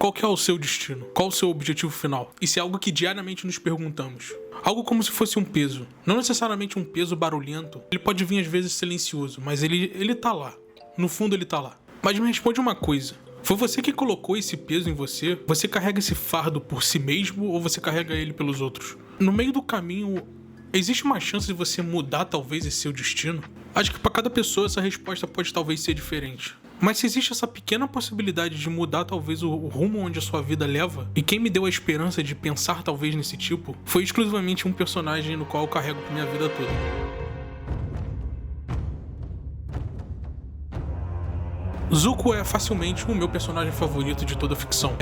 Qual que é o seu destino? Qual o seu objetivo final? Isso é algo que diariamente nos perguntamos. Algo como se fosse um peso. Não necessariamente um peso barulhento. Ele pode vir às vezes silencioso, mas ele tá lá. No fundo ele tá lá. Mas me responde uma coisa. Foi você que colocou esse peso em você? Você carrega esse fardo por si mesmo ou você carrega ele pelos outros? No meio do caminho, existe uma chance de você mudar talvez esse seu destino? Acho que para cada pessoa essa resposta pode talvez ser diferente. Mas se existe essa pequena possibilidade de mudar talvez o rumo onde a sua vida leva, e quem me deu a esperança de pensar talvez nesse tipo, foi exclusivamente um personagem no qual eu carrego por minha vida toda. Zuko é facilmente o meu personagem favorito de toda a ficção.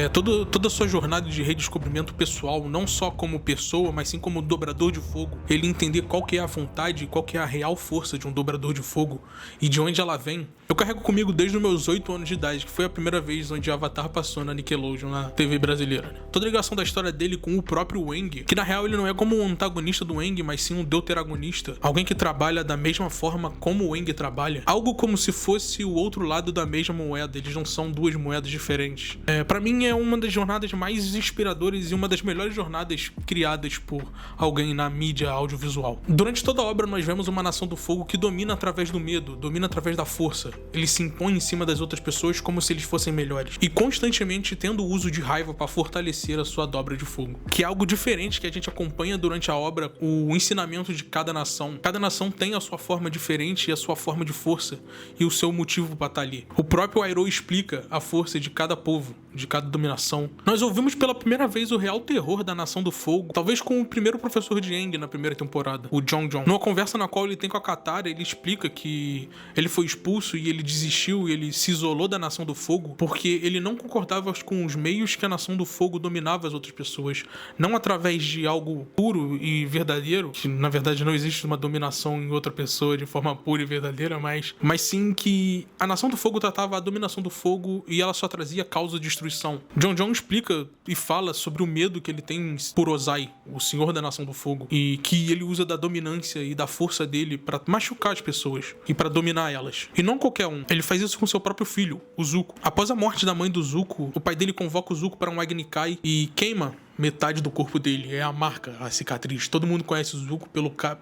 Toda a sua jornada de redescobrimento pessoal, não só como pessoa, mas sim como dobrador de fogo. Ele entender qual que é a vontade, qual que é a real força de um dobrador de fogo e de onde ela vem. Eu carrego comigo desde os meus 8 anos de idade, que foi a primeira vez onde Avatar passou na Nickelodeon, na TV brasileira. Toda a ligação da história dele com o próprio Aang, que na real ele não é como um antagonista do Aang, mas sim um deuteragonista. Alguém que trabalha da mesma forma como o Aang trabalha. Algo como se fosse o outro lado da mesma moeda, eles não são duas moedas diferentes. Pra mim é uma das jornadas mais inspiradoras e uma das melhores jornadas criadas por alguém na mídia audiovisual. Durante toda a obra nós vemos uma nação do fogo que domina através do medo, domina através da força. Eles se impõem em cima das outras pessoas como se eles fossem melhores. E constantemente tendo o uso de raiva para fortalecer a sua dobra de fogo. Que é algo diferente que a gente acompanha durante a obra, o ensinamento de cada nação. Cada nação tem a sua forma diferente e a sua forma de força e o seu motivo para estar ali. O próprio Iroh explica a força de cada povo, de cada dominação. Nós ouvimos pela primeira vez o real terror da Nação do Fogo, talvez com o primeiro professor de Aang na primeira temporada, o Jon Jon. Numa conversa na qual ele tem com a Katara, ele explica que ele foi expulso e ele desistiu e ele se isolou da Nação do Fogo porque ele não concordava com os meios que a Nação do Fogo dominava as outras pessoas. Não através de algo puro e verdadeiro, que na verdade não existe uma dominação em outra pessoa de forma pura e verdadeira, mas sim que a Nação do Fogo tratava a dominação do fogo e ela só trazia causa de destruição. Jon Jon explica e fala sobre o medo que ele tem por Ozai, o senhor da Nação do Fogo, e que ele usa da dominância e da força dele pra machucar as pessoas e pra dominar elas. E não qualquer um. Ele faz isso com seu próprio filho, o Zuko. Após a morte da mãe do Zuko, o pai dele convoca o Zuko para um Agni Kai e queima metade do corpo dele. É a marca, a cicatriz. Todo mundo conhece o Zuko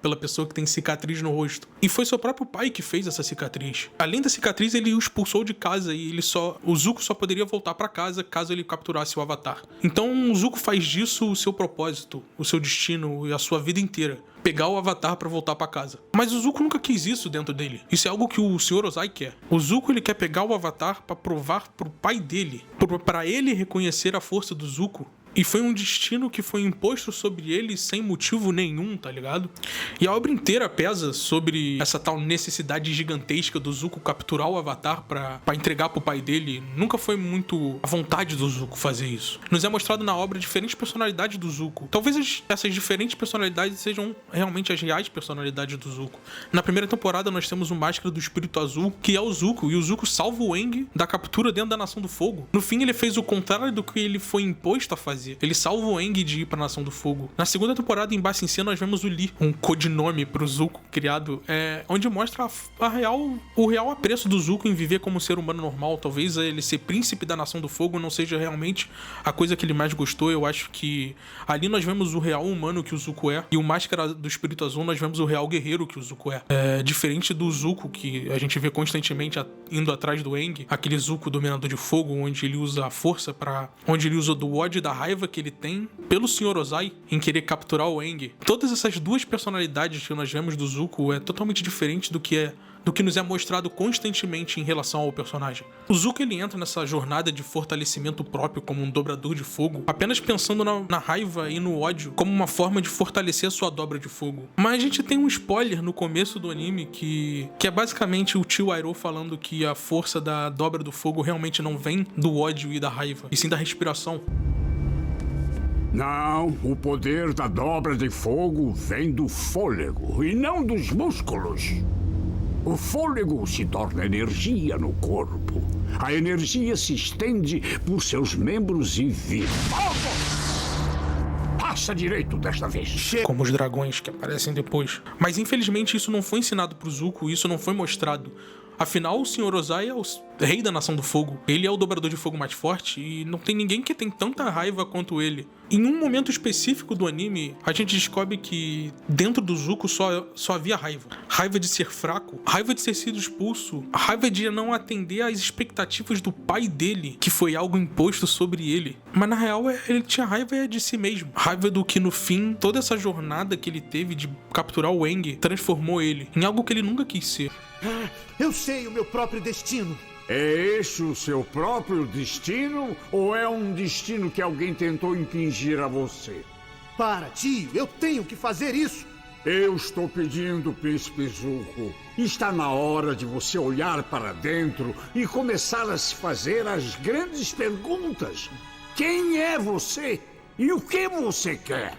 pela pessoa que tem cicatriz no rosto. E foi seu próprio pai que fez essa cicatriz. Além da cicatriz, ele o expulsou de casa e o Zuko só poderia voltar para casa caso ele capturasse o Avatar. Então o Zuko faz disso o seu propósito, o seu destino e a sua vida inteira. Pegar o Avatar pra voltar pra casa. Mas o Zuko nunca quis isso dentro dele. Isso é algo que o Sr. Ozai quer. O Zuko, ele quer pegar o Avatar pra provar pro pai dele, pra ele reconhecer a força do Zuko. E foi um destino que foi imposto sobre ele sem motivo nenhum, tá ligado? E a obra inteira pesa sobre essa tal necessidade gigantesca do Zuko capturar o Avatar pra entregar pro pai dele. Nunca foi muito a vontade do Zuko fazer isso. Nos é mostrado na obra diferentes personalidades do Zuko. Talvez essas diferentes personalidades sejam realmente as reais personalidades do Zuko. Na primeira temporada nós temos o Máscara do Espírito Azul, que é o Zuko, e o Zuko salva o Aang da captura dentro da Nação do Fogo. No fim ele fez o contrário do que ele foi imposto a fazer. Ele salva o Aang de ir pra Nação do Fogo. Na segunda temporada, em Ba Sing Se, nós vemos o Lee, um codinome pro Zuko criado, onde mostra o real apreço do Zuko em viver como um ser humano normal. Talvez ele ser príncipe da Nação do Fogo não seja realmente a coisa que ele mais gostou. Eu acho que ali nós vemos o real humano que o Zuko é, e o Máscara do Espírito Azul nós vemos o real guerreiro que o Zuko é. Diferente do Zuko que a gente vê constantemente indo atrás do Aang, aquele Zuko dominador de fogo, onde ele usa a força onde ele usa do ódio e da raiva que ele tem pelo Sr. Ozai em querer capturar o Aang. Todas essas duas personalidades que nós vemos do Zuko é totalmente diferente do que nos é mostrado constantemente em relação ao personagem. O Zuko, ele entra nessa jornada de fortalecimento próprio como um dobrador de fogo, apenas pensando na raiva e no ódio como uma forma de fortalecer a sua dobra de fogo. Mas a gente tem um spoiler no começo do anime que é basicamente o tio Iroh falando que a força da dobra do fogo realmente não vem do ódio e da raiva, e sim da respiração. Não, o poder da dobra de fogo vem do fôlego e não dos músculos. O fôlego se torna energia no corpo. A energia se estende por seus membros e vira fogo! Passa direito desta vez. Como os dragões que aparecem depois. Mas infelizmente isso não foi ensinado pro Zuko, isso não foi mostrado. Afinal, o Sr. Ozai rei da Nação do Fogo. Ele é o dobrador de fogo mais forte e não tem ninguém que tem tanta raiva quanto ele. Em um momento específico do anime, a gente descobre que dentro do Zuko só havia raiva. Raiva de ser fraco, raiva de ter sido expulso, raiva de não atender às expectativas do pai dele, que foi algo imposto sobre ele. Mas na real, ele tinha raiva de si mesmo. Raiva do que no fim, toda essa jornada que ele teve de capturar o Aang transformou ele em algo que ele nunca quis ser. Eu sei o meu próprio destino. É este o seu próprio destino ou é um destino que alguém tentou impingir a você? Para, tio, eu tenho que fazer isso. Eu estou pedindo, Príncipe Zuko. Está na hora de você olhar para dentro e começar a se fazer as grandes perguntas. Quem é você? E o que você quer?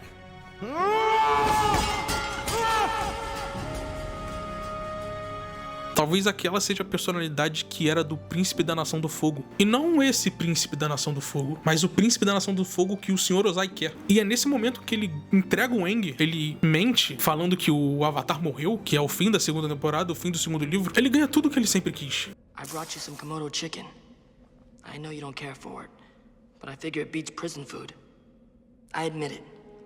Talvez aquela seja a personalidade que era do Príncipe da Nação do Fogo. E não esse Príncipe da Nação do Fogo, mas o Príncipe da Nação do Fogo que o Sr. Ozai quer. E é nesse momento que ele entrega o Aang, ele mente falando que o Avatar morreu, que é o fim da segunda temporada, o fim do segundo livro. Ele ganha tudo o que ele sempre quis. I brought you some Komodo chicken. I know you don't care for it, but I figure it beats prison food. I admit it.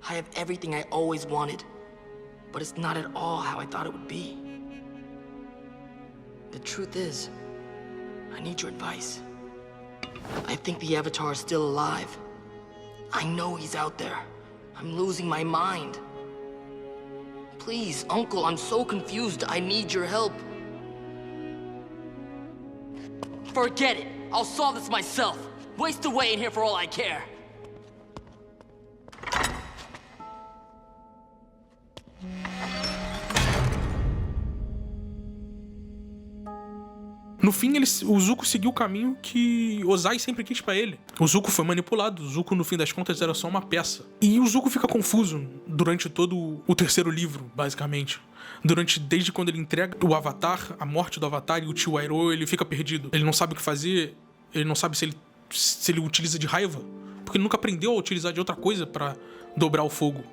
I have everything I always wanted, but it's not at all how I thought it would be. The truth is, I need your advice. I think the Avatar is still alive. I know he's out there. I'm losing my mind. Please, Uncle, I'm so confused. I need your help. Forget it. I'll solve this myself. Waste away in here for all I care. No fim, o Zuko seguiu o caminho que Ozai sempre quis pra ele. O Zuko foi manipulado, o Zuko, no fim das contas, era só uma peça. E o Zuko fica confuso durante todo o terceiro livro, basicamente. Desde quando ele entrega o Avatar, a morte do Avatar e o tio Iroh, ele fica perdido. Ele não sabe o que fazer, ele não sabe se ele utiliza de raiva, porque ele nunca aprendeu a utilizar de outra coisa pra dobrar o fogo.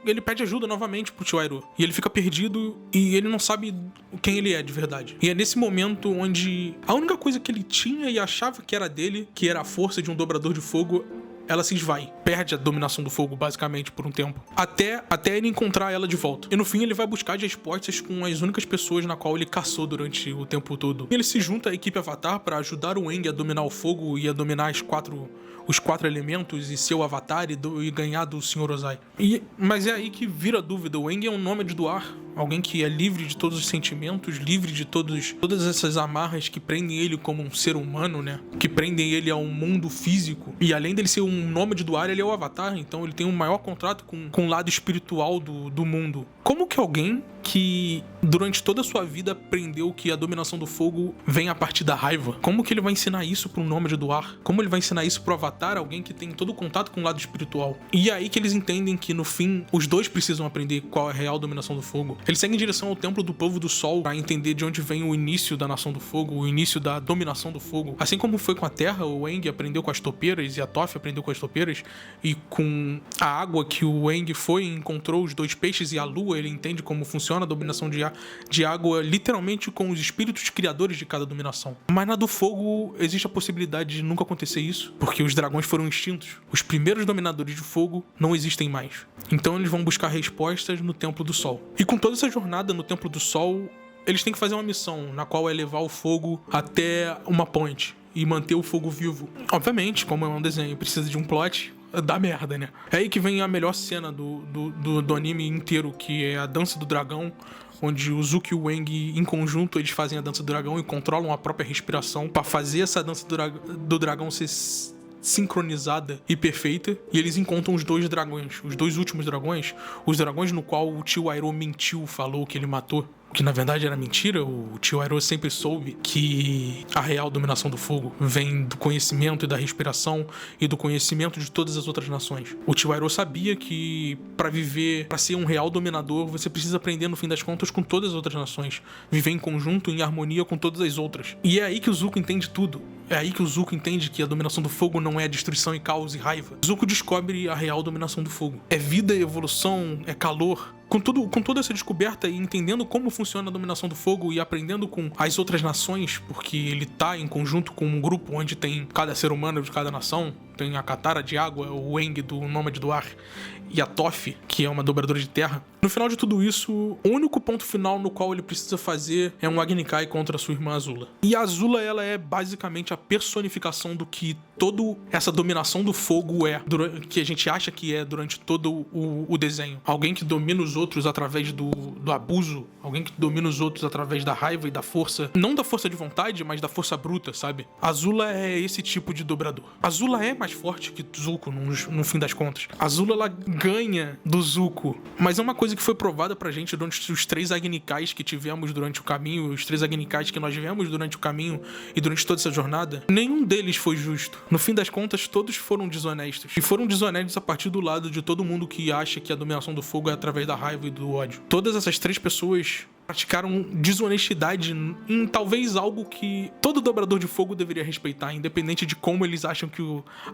Ele pede ajuda novamente pro tio Iroh. E ele fica perdido e ele não sabe quem ele é de verdade. E é nesse momento onde a única coisa que ele tinha e achava que era dele, que era a força de um dobrador de fogo, ela se esvai. Perde a dominação do fogo, basicamente, por um tempo. Até ele encontrar ela de volta. E no fim ele vai buscar as respostas com as únicas pessoas na qual ele caçou durante o tempo todo. E ele se junta à equipe Avatar para ajudar o Aang a dominar o fogo e a dominar os quatro elementos e seu Avatar e ganhar do Sr. Ozai. Mas é aí que vira a dúvida. O Aang é um nômade do ar. Alguém que é livre de todos os sentimentos, livre de todas essas amarras que prendem ele como um ser humano, né? Que prendem ele a um mundo físico. E além dele ser um nômade do ar, ele é o Avatar. Então ele tem um maior contrato com o lado espiritual do mundo. Como que alguém que durante toda a sua vida aprendeu que a dominação do fogo vem a partir da raiva, como que ele vai ensinar isso para um nômade do ar? Como ele vai ensinar isso pro Avatar, alguém que tem todo o contato com o lado espiritual? E é aí que eles entendem que no fim os dois precisam aprender qual é a real dominação do fogo. Eles seguem em direção ao templo do povo do sol para entender de onde vem o início da nação do fogo, o início da dominação do fogo. Assim como foi com a terra, o Aang aprendeu com as topeiras e a Toph aprendeu com as topeiras, e com a água que o Aang foi e encontrou os dois peixes e a lua, ele entende como funciona a dominação de água, literalmente com os espíritos criadores de cada dominação. Mas na do fogo existe a possibilidade de nunca acontecer isso, porque os dragões foram extintos. Os primeiros dominadores de fogo não existem mais. Então eles vão buscar respostas no Templo do Sol. E com toda essa jornada no Templo do Sol, eles têm que fazer uma missão, na qual é levar o fogo até uma ponte e manter o fogo vivo. Obviamente, como é um desenho, precisa de um plot, dá merda, né? É aí que vem a melhor cena do anime inteiro, que é a dança do dragão, onde o Zuko e o Aang, em conjunto, eles fazem a dança do dragão e controlam a própria respiração pra fazer essa dança do dragão ser sincronizada e perfeita. E eles encontram os dois dragões, os dois últimos dragões, os dragões no qual o tio Iroh mentiu, falou que ele matou, que na verdade era mentira. O tio Iroh sempre soube que a real dominação do fogo vem do conhecimento e da respiração e do conhecimento de todas as outras nações. O tio Iroh sabia que para ser um real dominador, você precisa aprender no fim das contas com todas as outras nações, viver em conjunto, em harmonia com todas as outras. E é aí que o Zuko entende tudo. É aí que o Zuko entende que a dominação do fogo não é destruição e caos e raiva. Zuko descobre a real dominação do fogo. É vida, evolução, é calor. Com toda essa descoberta e entendendo como funciona a dominação do fogo e aprendendo com as outras nações, porque ele tá em conjunto com um grupo onde tem cada ser humano de cada nação, tem a Katara de água, o Aang do Nômade do Ar e a Toph, que é uma dobradora de terra. No final de tudo isso, o único ponto final no qual ele precisa fazer é um Agni Kai contra a sua irmã Azula. E a Azula, ela é basicamente a personificação do que toda essa dominação do fogo é, que a gente acha que é durante todo o desenho. Alguém que domina os outros através do abuso, alguém que domina os outros através da raiva e da força, não da força de vontade, mas da força bruta, sabe? Azula é esse tipo de dobrador. Azula é mais forte que Zuko no fim das contas. Azula, ela ganha do Zuko, mas é uma coisa que foi provada pra gente durante os 3 Agni Kais que tivemos durante o caminho, os 3 Agni Kais que nós vivemos durante o caminho e durante toda essa jornada. Nenhum deles foi justo. No fim das contas, todos foram desonestos. E foram desonestos a partir do lado de todo mundo que acha que a dominação do fogo é através da raiva e do ódio. Todas essas 3 pessoas praticaram desonestidade em talvez algo que todo dobrador de fogo deveria respeitar, independente de como eles acham que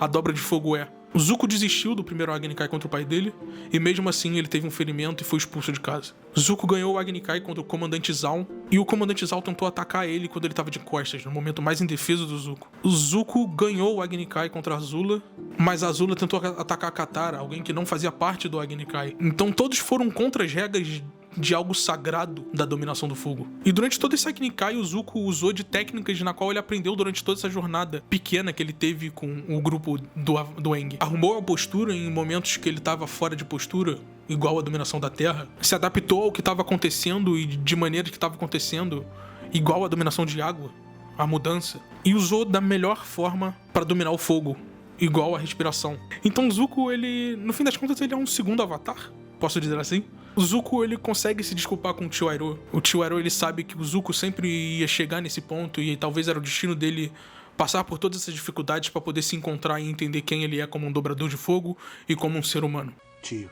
a dobra de fogo é. O Zuko desistiu do primeiro Agni Kai contra o pai dele, e mesmo assim ele teve um ferimento e foi expulso de casa. Zuko ganhou o Agni Kai contra o comandante Zaun, e o comandante Zaun tentou atacar ele quando ele estava de costas, no momento mais indefeso do Zuko. O Zuko ganhou o Agni Kai contra a Azula, mas a Azula tentou atacar a Katara, alguém que não fazia parte do Agni Kai. Então todos foram contra as regras de algo sagrado da dominação do fogo. E durante todo esse Agni Kai, o Zuko usou de técnicas na qual ele aprendeu durante toda essa jornada pequena que ele teve com o grupo do Aang. Arrumou a postura em momentos que ele estava fora de postura, igual a dominação da Terra. Se adaptou ao que estava acontecendo e de maneira que estava acontecendo, igual a dominação de água, a mudança. E usou da melhor forma para dominar o fogo, igual a respiração. Então Zuko, ele, no fim das contas, ele é um segundo avatar, posso dizer assim. O Zuko, ele consegue se desculpar com o Tio Iroh. O Tio Iroh, ele sabe que o Zuko sempre ia chegar nesse ponto e talvez era o destino dele passar por todas essas dificuldades para poder se encontrar e entender quem ele é como um dobrador de fogo e como um ser humano. Tio,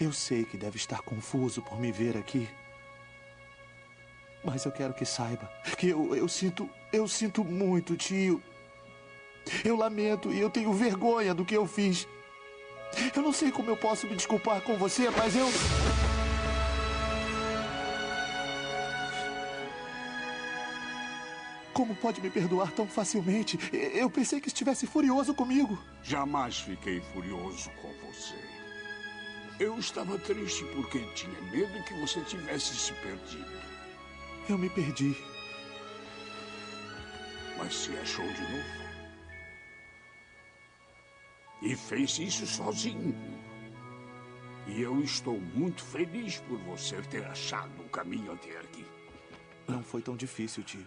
eu sei que deve estar confuso por me ver aqui, mas eu quero que saiba que eu sinto muito, tio. Eu lamento e eu tenho vergonha do que eu fiz. Eu não sei como eu posso me desculpar com você, mas eu... Como pode me perdoar tão facilmente? Eu pensei que estivesse furioso comigo. Jamais fiquei furioso com você. Eu estava triste porque tinha medo que você tivesse se perdido. Eu me perdi. Mas se achou de novo. E fez isso sozinho. E eu estou muito feliz por você ter achado o caminho até aqui. Não foi tão difícil, tio.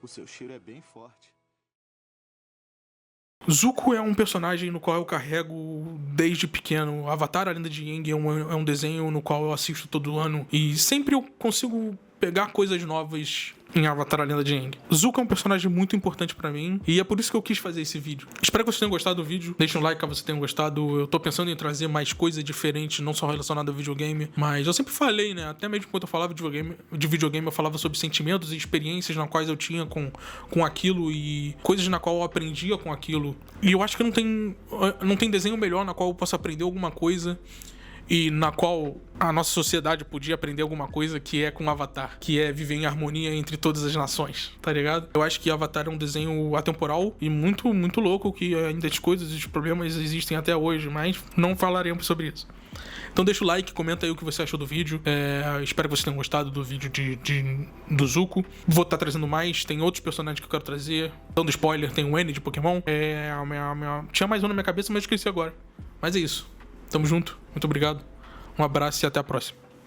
O seu cheiro é bem forte. Zuko é um personagem no qual eu carrego desde pequeno. Avatar, a Lenda de Aang, é um desenho no qual eu assisto todo ano. E sempre eu consigo pegar coisas novas em Avatar, a Lenda de Aang. Zuko é um personagem muito importante pra mim e é por isso que eu quis fazer esse vídeo. Espero que vocês tenham gostado do vídeo. Deixa um like caso você tenha gostado. Eu tô pensando em trazer mais coisas diferentes, não só relacionadas ao videogame, mas eu sempre falei, né? Até mesmo quando eu falava de videogame, eu falava sobre sentimentos e experiências na quais eu tinha com aquilo e coisas na qual eu aprendia com aquilo. E eu acho que não tem desenho melhor na qual eu possa aprender alguma coisa e na qual a nossa sociedade podia aprender alguma coisa, que é com Avatar, que é viver em harmonia entre todas as nações, tá ligado? Eu acho que Avatar é um desenho atemporal e muito, muito louco, que ainda as coisas e os problemas existem até hoje, mas não falaremos sobre isso. Então deixa o like, comenta aí o que você achou do vídeo. Espero que vocês tenham gostado do vídeo do Zuko. Vou estar trazendo mais, tem outros personagens que eu quero trazer. Dando spoiler, tem o N de Pokémon. Tinha mais um na minha cabeça, mas esqueci agora. Mas é isso. Tamo junto, muito obrigado, um abraço e até a próxima.